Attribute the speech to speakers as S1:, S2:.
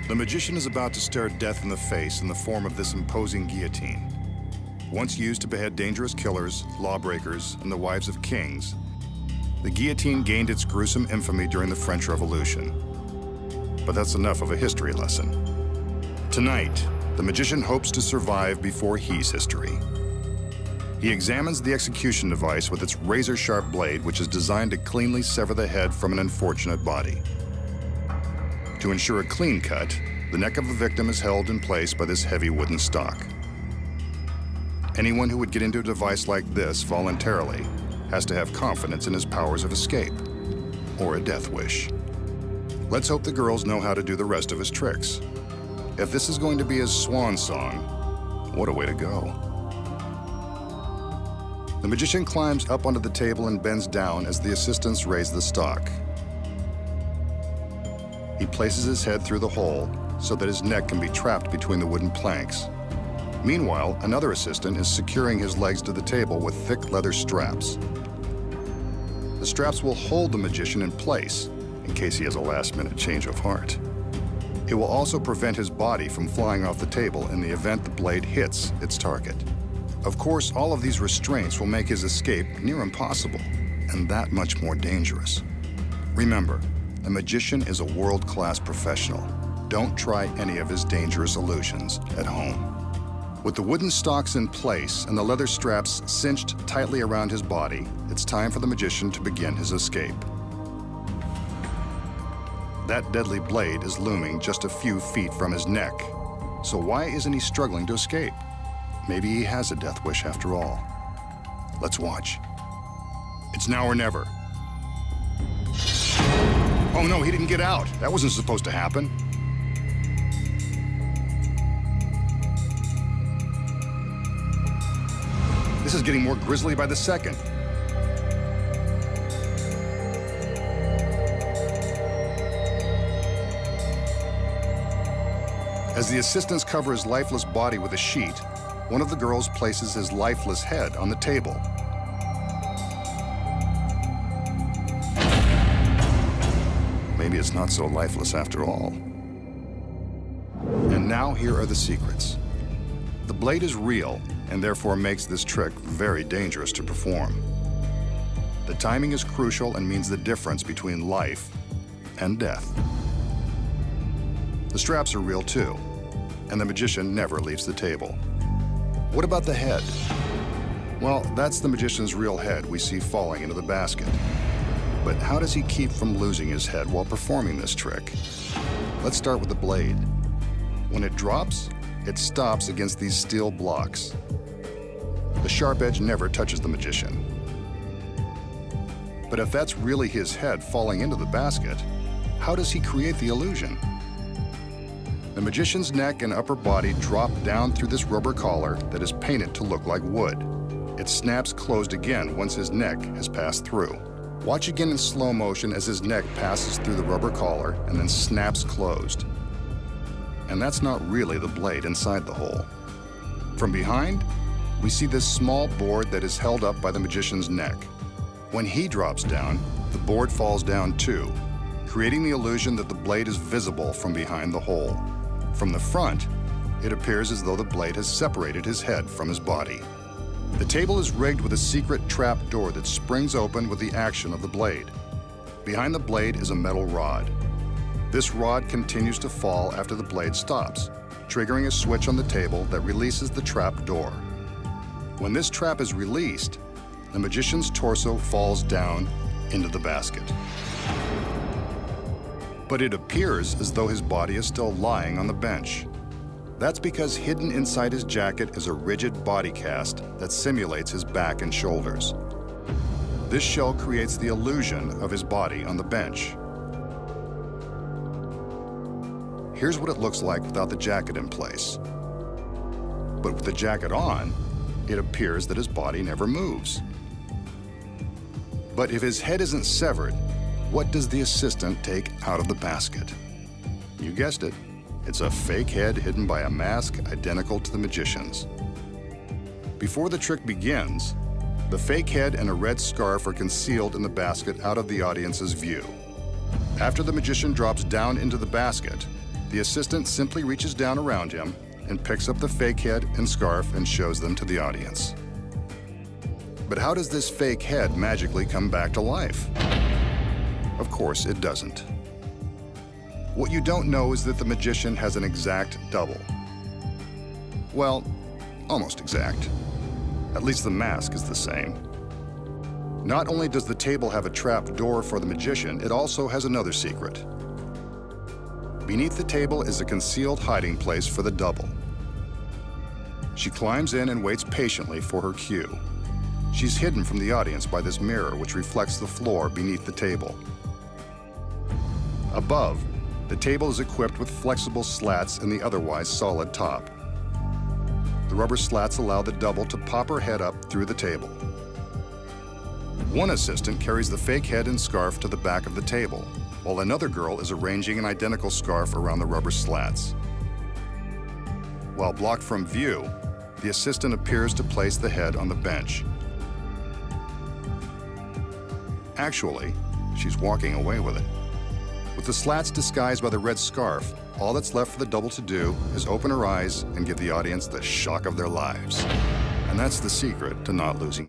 S1: The magician is about to stare death in the face in the form of this imposing guillotine. Once used to behead dangerous killers, lawbreakers, and the wives of kings, the guillotine gained its gruesome infamy during the French Revolution. But that's enough of a history lesson. Tonight, the magician hopes to survive before he's history. He examines the execution device with its razor-sharp blade, which is designed to cleanly sever the head from an unfortunate body. To ensure a clean cut, the neck of the victim is held in place by this heavy wooden stock. Anyone who would get into a device like this voluntarily has to have confidence in his powers of escape, or a death wish. Let's hope the girls know how to do the rest of his tricks. If this is going to be his swan song, what a way to go. The magician climbs up onto the table and bends down as the assistants raise the stock. He places his head through the hole so that his neck can be trapped between the wooden planks. Meanwhile, another assistant is securing his legs to the table with thick leather straps. The straps will hold the magician in place in case he has a last-minute change of heart. It will also prevent his body from flying off the table in the event the blade hits its target. Of course, all of these restraints will make his escape near impossible and that much more dangerous. Remember, a magician is a world-class professional. Don't try any of his dangerous illusions at home. With the wooden stocks in place and the leather straps cinched tightly around his body, it's time for the magician to begin his escape. That deadly blade is looming just a few feet from his neck. So why isn't he struggling to escape? Maybe he has a death wish after all. Let's watch. It's now or never. Oh no, he didn't get out. That wasn't supposed to happen. This is getting more grisly by the second. As the assistants cover his lifeless body with a sheet, one of the girls places his lifeless head on the table. Maybe it's not so lifeless after all. And now here are the secrets. The blade is real and therefore makes this trick very dangerous to perform. The timing is crucial and means the difference between life and death. The straps are real too, and the magician never leaves the table. What about the head? Well, that's the magician's real head we see falling into the basket. But how does he keep from losing his head while performing this trick? Let's start with the blade. When it drops, it stops against these steel blocks. The sharp edge never touches the magician. But if that's really his head falling into the basket, how does he create the illusion? The magician's neck and upper body drop down through this rubber collar that is painted to look like wood. It snaps closed again once his neck has passed through. Watch again in slow motion as his neck passes through the rubber collar and then snaps closed. And that's not really the blade inside the hole. From behind, we see this small board that is held up by the magician's neck. When he drops down, the board falls down too, creating the illusion that the blade is visible from behind the hole. From the front, it appears as though the blade has separated his head from his body. The table is rigged with a secret trap door that springs open with the action of the blade. Behind the blade is a metal rod. This rod continues to fall after the blade stops, triggering a switch on the table that releases the trap door. When this trap is released, the magician's torso falls down into the basket. But it appears as though his body is still lying on the bench. That's because hidden inside his jacket is a rigid body cast that simulates his back and shoulders. This shell creates the illusion of his body on the bench. Here's what it looks like without the jacket in place. But with the jacket on, it appears that his body never moves. But if his head isn't severed, what does the assistant take out of the basket? You guessed it. It's a fake head hidden by a mask identical to the magician's. Before the trick begins, the fake head and a red scarf are concealed in the basket out of the audience's view. After the magician drops down into the basket, The assistant simply reaches down around him and picks up the fake head and scarf and shows them to the audience. But how does this fake head magically come back to life? Of course, it doesn't. What you don't know is that the magician has an exact double. Well, almost exact. At least the mask is the same. Not only does the table have a trap door for the magician, it also has another secret. Beneath the table is a concealed hiding place for the double. She climbs in and waits patiently for her cue. She's hidden from the audience by this mirror which reflects the floor beneath the table. Above, the table is equipped with flexible slats in the otherwise solid top. The rubber slats allow the double to pop her head up through the table. One assistant carries the fake head and scarf to the back of the table, while another girl is arranging an identical scarf around the rubber slats. While blocked from view, the assistant appears to place the head on the bench. Actually, she's walking away with it. With the slats disguised by the red scarf, all that's left for the double to do is open her eyes and give the audience the shock of their lives. And that's the secret to not losing.